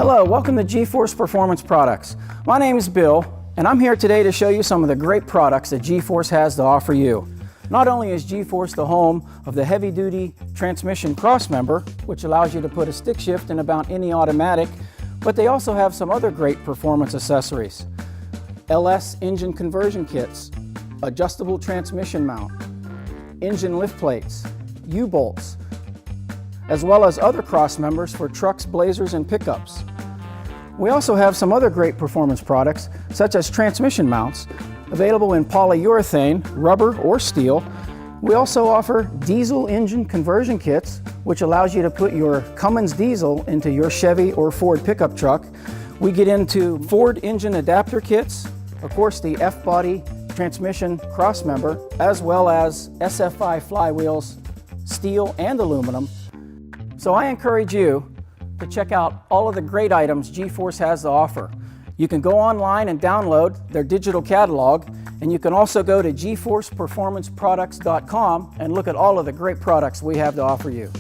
Hello, welcome to G-Force Performance Products. My name is Bill, and I'm here today to show you some of the great products that G-Force has to offer you. Not only is G-Force the home of the heavy-duty transmission crossmember, which allows you to put a stick shift in about any automatic, but they also have some other great performance accessories. LS engine conversion kits, adjustable transmission mount, engine lift plates, U-bolts, as well as other cross members for trucks, blazers, and pickups. We also have some other great performance products, such as transmission mounts, available in polyurethane, rubber, or steel. We also offer diesel engine conversion kits, which allows you to put your Cummins diesel into your Chevy or Ford pickup truck. We get into Ford engine adapter kits, of course the F-body transmission crossmember, as well as SFI flywheels, steel and aluminum. So I encourage you to check out all of the great items G-Force has to offer. You can go online and download their digital catalog, and you can also go to gforceperformanceproducts.com and look at all of the great products we have to offer you.